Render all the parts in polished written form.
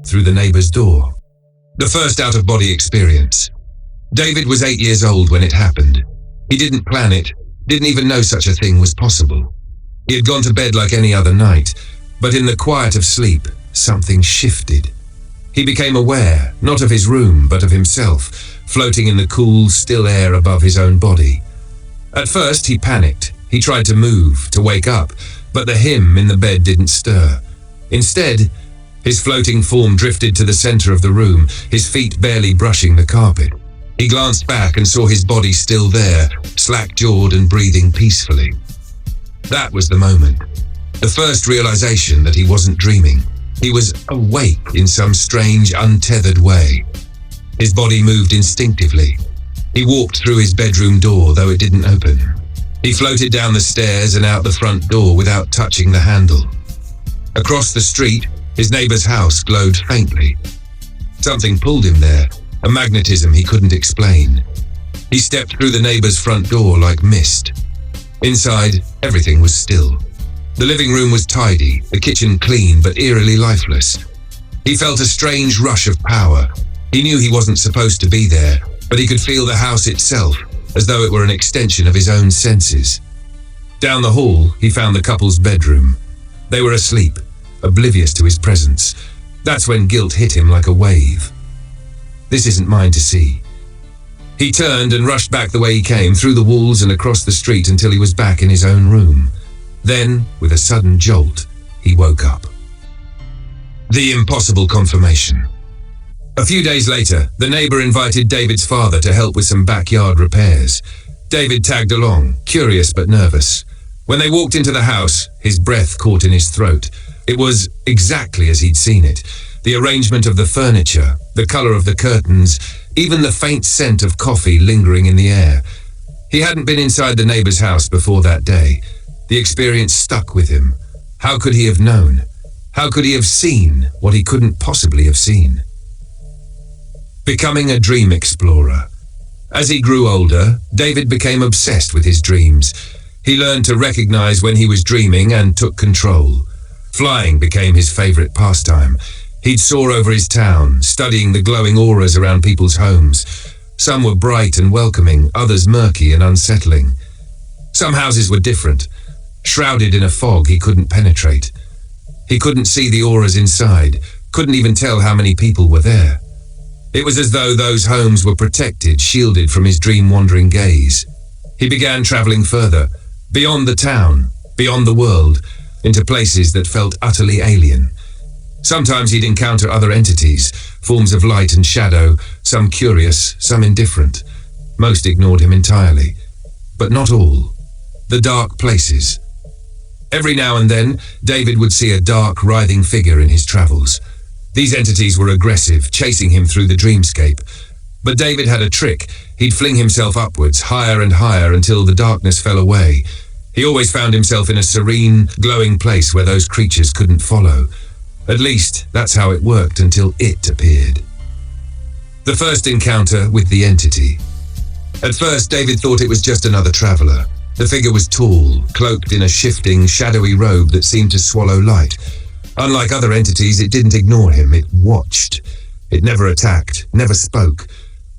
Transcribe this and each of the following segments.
through the neighbor's door. The first out-of-body experience. David was 8 years old when it happened. He didn't plan it, didn't even know such a thing was possible. He had gone to bed like any other night, but in the quiet of sleep, something shifted. He became aware, not of his room, but of himself, floating in the cool, still air above his own body. At first, he panicked. He tried to move, to wake up, but the him in the bed didn't stir. Instead, his floating form drifted to the center of the room, his feet barely brushing the carpet. He glanced back and saw his body still there, slack-jawed and breathing peacefully. That was the moment. The first realization that he wasn't dreaming. He was awake in some strange, untethered way. His body moved instinctively. He walked through his bedroom door, though it didn't open. He floated down the stairs and out the front door without touching the handle. Across the street, his neighbor's house glowed faintly. Something pulled him there, a magnetism he couldn't explain. He stepped through the neighbor's front door like mist. Inside, everything was still. The living room was tidy, the kitchen clean but eerily lifeless. He felt a strange rush of power. He knew he wasn't supposed to be there, but he could feel the house itself, as though it were an extension of his own senses. Down the hall, he found the couple's bedroom. They were asleep, oblivious to his presence. That's when guilt hit him like a wave. This isn't mine to see. He turned and rushed back the way he came, through the walls and across the street until he was back in his own room. Then, with a sudden jolt, he woke up. The impossible confirmation. A few days later, the neighbor invited David's father to help with some backyard repairs. David tagged along, curious but nervous. When they walked into the house, his breath caught in his throat. It was exactly as he'd seen it. The arrangement of the furniture, the color of the curtains, even the faint scent of coffee lingering in the air. He hadn't been inside the neighbor's house before that day. The experience stuck with him. How could he have known? How could he have seen what he couldn't possibly have seen? Becoming a dream explorer. As he grew older, David became obsessed with his dreams. He learned to recognize when he was dreaming and took control. Flying became his favorite pastime. He'd soar over his town, studying the glowing auras around people's homes. Some were bright and welcoming, others murky and unsettling. Some houses were different, shrouded in a fog he couldn't penetrate. He couldn't see the auras inside, couldn't even tell how many people were there. It was as though those homes were protected, shielded from his dream-wandering gaze. He began traveling further, beyond the town, beyond the world, into places that felt utterly alien. Sometimes he'd encounter other entities, forms of light and shadow, some curious, some indifferent. Most ignored him entirely, but not all. The dark places. Every now and then, David would see a dark, writhing figure in his travels. These entities were aggressive, chasing him through the dreamscape. But David had a trick. He'd fling himself upwards, higher and higher, until the darkness fell away. He always found himself in a serene, glowing place where those creatures couldn't follow. At least, that's how it worked until it appeared. The first encounter with the entity. At first, David thought it was just another traveler. The figure was tall, cloaked in a shifting, shadowy robe that seemed to swallow light. Unlike other entities, it didn't ignore him, it watched. It never attacked, never spoke,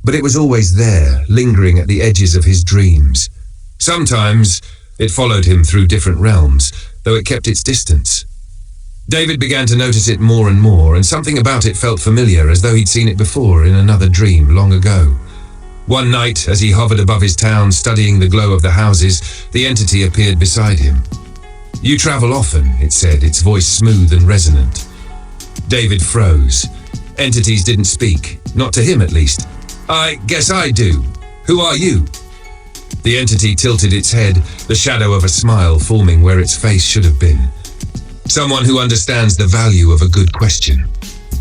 but it was always there, lingering at the edges of his dreams. Sometimes, it followed him through different realms, though it kept its distance. David began to notice it more and more, and something about it felt familiar, as though he'd seen it before in another dream long ago. One night, as he hovered above his town, studying the glow of the houses, the entity appeared beside him. "You travel often," it said, its voice smooth and resonant. David froze. Entities didn't speak, not to him at least. "I guess I do. Who are you?" The entity tilted its head, the shadow of a smile forming where its face should have been. "Someone who understands the value of a good question."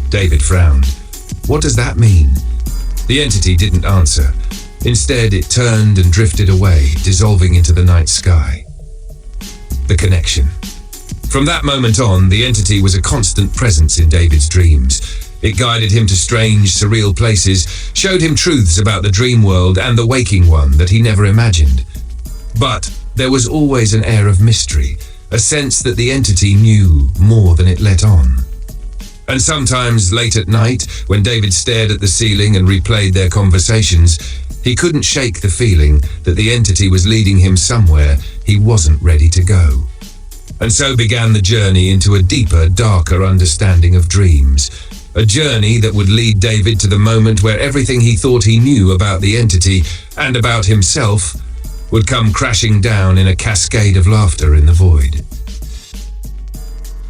David frowned. "What does that mean?" The entity didn't answer. Instead, it turned and drifted away, dissolving into the night sky. The connection. From that moment on, the entity was a constant presence in David's dreams. It guided him to strange, surreal places, showed him truths about the dream world and the waking one that he never imagined. But there was always an air of mystery, a sense that the entity knew more than it let on. And sometimes, late at night, when David stared at the ceiling and replayed their conversations, he couldn't shake the feeling that the entity was leading him somewhere he wasn't ready to go. And so began the journey into a deeper, darker understanding of dreams. A journey that would lead David to the moment where everything he thought he knew about the entity and about himself would come crashing down in a cascade of laughter in the void.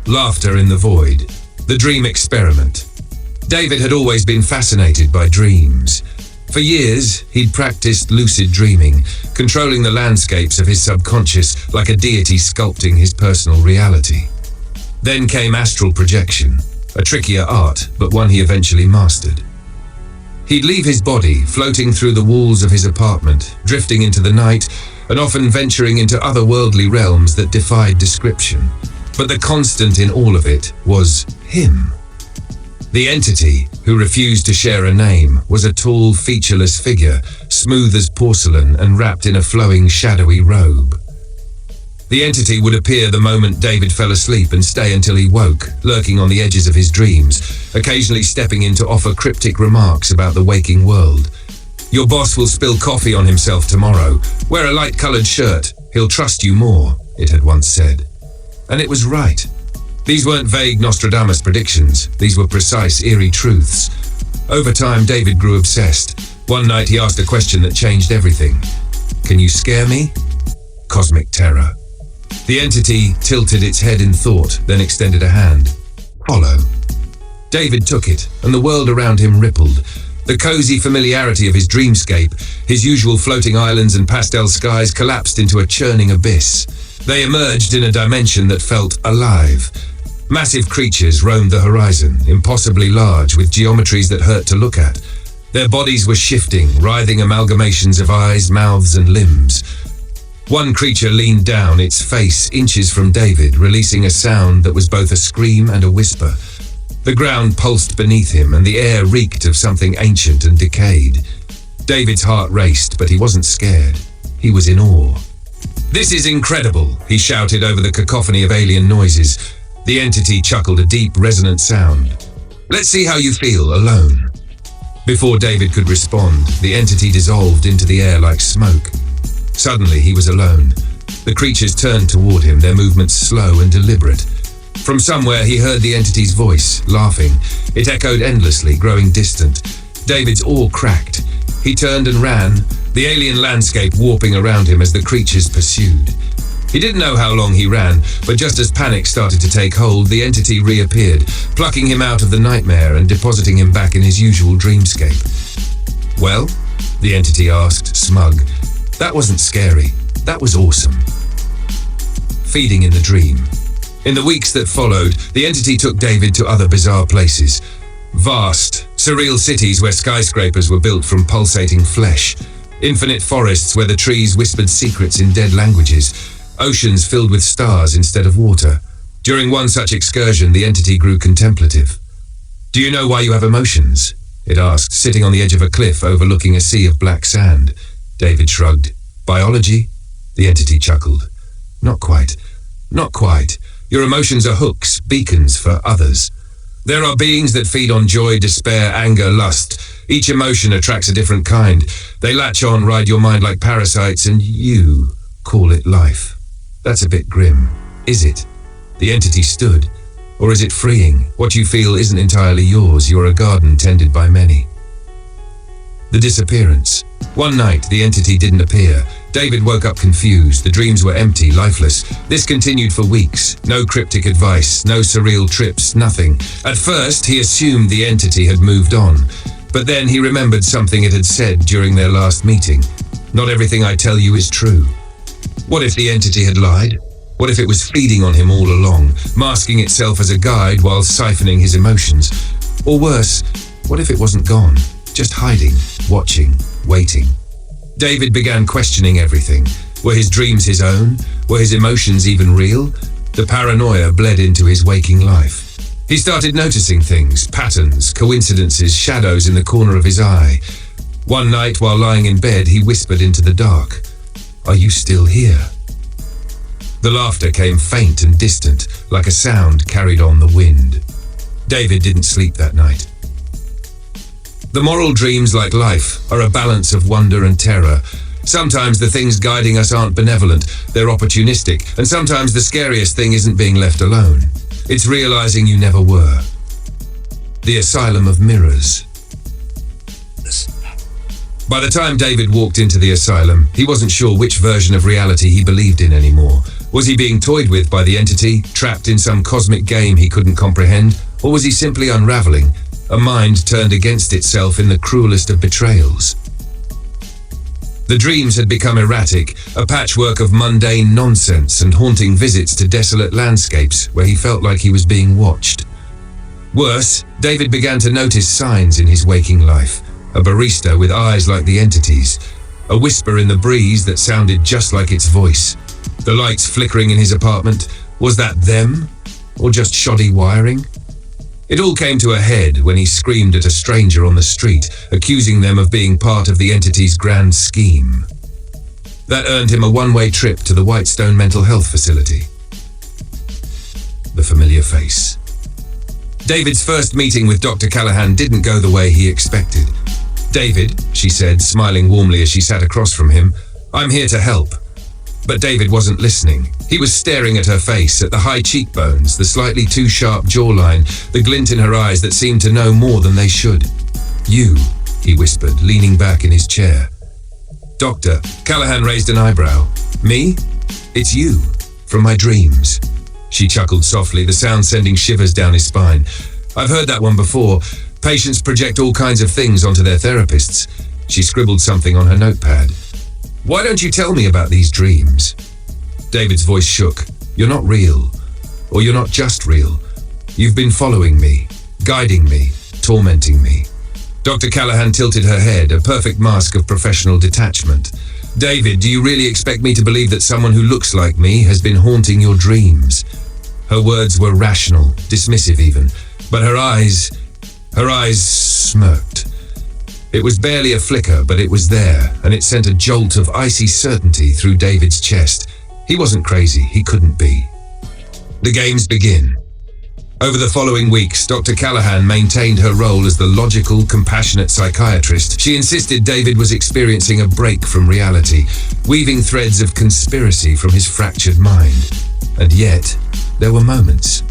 Laughter in the void. The dream experiment. David had always been fascinated by dreams. For years, he'd practiced lucid dreaming, controlling the landscapes of his subconscious like a deity sculpting his personal reality. Then came astral projection, a trickier art, but one he eventually mastered. He'd leave his body, floating through the walls of his apartment, drifting into the night, and often venturing into otherworldly realms that defied description. But the constant in all of it was him. The entity, who refused to share a name, was a tall, featureless figure, smooth as porcelain and wrapped in a flowing, shadowy robe. The entity would appear the moment David fell asleep and stay until he woke, lurking on the edges of his dreams, occasionally stepping in to offer cryptic remarks about the waking world. "Your boss will spill coffee on himself tomorrow. Wear a light-colored shirt. He'll trust you more," it had once said. And it was right. These weren't vague Nostradamus predictions. These were precise, eerie truths. Over time, David grew obsessed. One night, he asked a question that changed everything. "Can you scare me?" Cosmic terror. The entity tilted its head in thought, then extended a hand. "Follow." David took it, and the world around him rippled. The cozy familiarity of his dreamscape, his usual floating islands and pastel skies collapsed into a churning abyss. They emerged in a dimension that felt alive. Massive creatures roamed the horizon, impossibly large, with geometries that hurt to look at. Their bodies were shifting, writhing amalgamations of eyes, mouths, and limbs. One creature leaned down, its face inches from David, releasing a sound that was both a scream and a whisper. The ground pulsed beneath him, and the air reeked of something ancient and decayed. David's heart raced, but he wasn't scared. He was in awe. "This is incredible," he shouted over the cacophony of alien noises. The entity chuckled a deep, resonant sound. "Let's see how you feel alone." Before David could respond, the entity dissolved into the air like smoke. Suddenly, he was alone. The creatures turned toward him, their movements slow and deliberate. From somewhere, he heard the entity's voice, laughing. It echoed endlessly, growing distant. David's awe cracked. He turned and ran, the alien landscape warping around him as the creatures pursued. He didn't know how long he ran, but just as panic started to take hold, the entity reappeared, plucking him out of the nightmare and depositing him back in his usual dreamscape. "Well?" the entity asked, smug. "That wasn't scary. That was awesome." Feeding in the dream. In the weeks that followed, the entity took David to other bizarre places. Vast, surreal cities where skyscrapers were built from pulsating flesh. Infinite forests where the trees whispered secrets in dead languages. Oceans filled with stars instead of water. During one such excursion, the entity grew contemplative. "Do you know why you have emotions?" it asked, sitting on the edge of a cliff overlooking a sea of black sand. David shrugged. "Biology?" The entity chuckled. "Not quite. Not quite. Your emotions are hooks, beacons for others. There are beings that feed on joy, despair, anger, lust. Each emotion attracts a different kind. They latch on, ride your mind like parasites, and you call it life. That's a bit grim, is it?" The entity stood. "Or is it freeing? What you feel isn't entirely yours. You're a garden tended by many." The disappearance. One night, the entity didn't appear. David woke up confused. The dreams were empty, lifeless. This continued for weeks. No cryptic advice, no surreal trips, nothing. At first, he assumed the entity had moved on. But then he remembered something it had said during their last meeting. "Not everything I tell you is true." What if the entity had lied? What if it was feeding on him all along, masking itself as a guide while siphoning his emotions? Or worse, what if it wasn't gone, just hiding, watching, waiting? David began questioning everything. Were his dreams his own? Were his emotions even real? The paranoia bled into his waking life. He started noticing things, patterns, coincidences, shadows in the corner of his eye. One night, while lying in bed, he whispered into the dark, "Are you still here?" The laughter came faint and distant, like a sound carried on the wind. David didn't sleep that night. The moral dreams, like life, are a balance of wonder and terror. Sometimes the things guiding us aren't benevolent, they're opportunistic, and sometimes the scariest thing isn't being left alone. It's realizing you never were. The Asylum of Mirrors. By the time David walked into the asylum, he wasn't sure which version of reality he believed in anymore. Was he being toyed with by the entity, trapped in some cosmic game he couldn't comprehend, or was he simply unraveling, a mind turned against itself in the cruelest of betrayals? The dreams had become erratic, a patchwork of mundane nonsense and haunting visits to desolate landscapes where he felt like he was being watched. Worse, David began to notice signs in his waking life. A barista with eyes like the entity's, a whisper in the breeze that sounded just like its voice. The lights flickering in his apartment, was that them? Or just shoddy wiring? It all came to a head when he screamed at a stranger on the street, accusing them of being part of the entity's grand scheme. That earned him a one-way trip to the Whitestone Mental Health Facility. The familiar face. David's first meeting with Dr. Callahan didn't go the way he expected. "David," she said, smiling warmly as she sat across from him, "I'm here to help." But David wasn't listening. He was staring at her face, at the high cheekbones, the slightly too sharp jawline, the glint in her eyes that seemed to know more than they should. "You," he whispered, leaning back in his chair. "Doctor," Callahan raised an eyebrow. "Me? It's you, from my dreams." She chuckled softly, the sound sending shivers down his spine. "I've heard that one before. Patients project all kinds of things onto their therapists." She scribbled something on her notepad. "Why don't you tell me about these dreams?" David's voice shook. "You're not real. Or you're not just real. You've been following me, guiding me, tormenting me." Dr. Callahan tilted her head, a perfect mask of professional detachment. "David, do you really expect me to believe that someone who looks like me has been haunting your dreams?" Her words were rational, dismissive even, but her eyes smirked. It was barely a flicker, but it was there, and it sent a jolt of icy certainty through David's chest. He wasn't crazy, he couldn't be. The games begin. Over the following weeks, Dr. Callahan maintained her role as the logical, compassionate psychiatrist. She insisted David was experiencing a break from reality, weaving threads of conspiracy from his fractured mind. And yet, there were moments.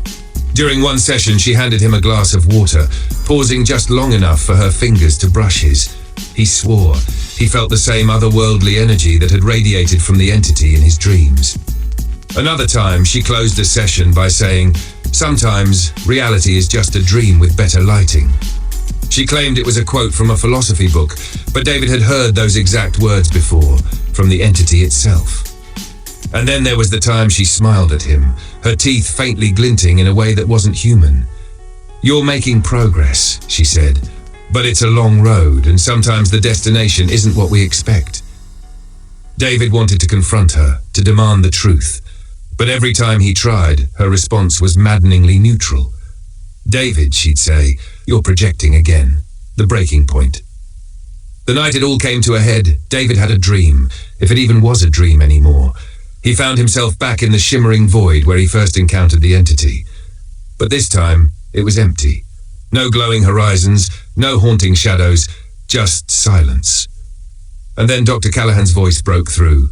During one session, she handed him a glass of water, pausing just long enough for her fingers to brush his. He swore. He felt the same otherworldly energy that had radiated from the entity in his dreams. Another time, she closed the session by saying, "Sometimes, reality is just a dream with better lighting." She claimed it was a quote from a philosophy book, but David had heard those exact words before, from the entity itself. And then there was the time she smiled at him, her teeth faintly glinting in a way that wasn't human. "You're making progress," she said, "but it's a long road, and sometimes the destination isn't what we expect." David wanted to confront her, to demand the truth, but every time he tried, her response was maddeningly neutral. "David," she'd say, "you're projecting again." The breaking point. The night it all came to a head, David had a dream, if it even was a dream anymore. He found himself back in the shimmering void where he first encountered the entity. But this time, it was empty. No glowing horizons, no haunting shadows, just silence. And then Dr. Callahan's voice broke through.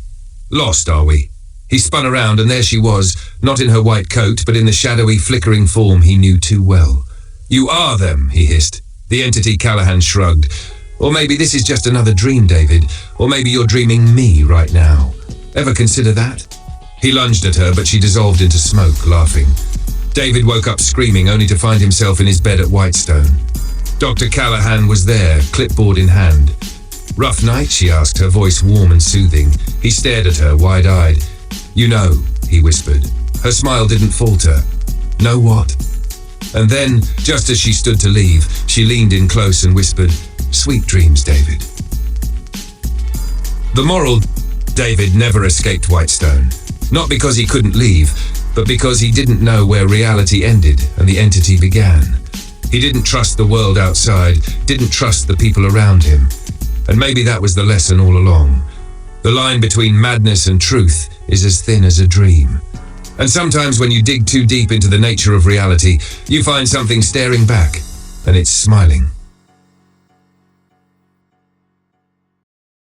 "Lost, are we?" He spun around, and there she was, not in her white coat, but in the shadowy, flickering form he knew too well. "You are them," he hissed. The entity Callahan shrugged. "Or maybe this is just another dream, David. Or maybe you're dreaming me right now. Ever consider that?" He lunged at her, but she dissolved into smoke, laughing. David woke up screaming, only to find himself in his bed at Whitestone. Dr. Callahan was there, clipboard in hand. "Rough night?" she asked, her voice warm and soothing. He stared at her, wide-eyed. "You know," he whispered. Her smile didn't falter. "Know what?" And then, just as she stood to leave, she leaned in close and whispered, "Sweet dreams, David." The moral: David never escaped Whitestone. Not because he couldn't leave, but because he didn't know where reality ended and the entity began. He didn't trust the world outside, didn't trust the people around him. And maybe that was the lesson all along. The line between madness and truth is as thin as a dream. And sometimes when you dig too deep into the nature of reality, you find something staring back, and it's smiling.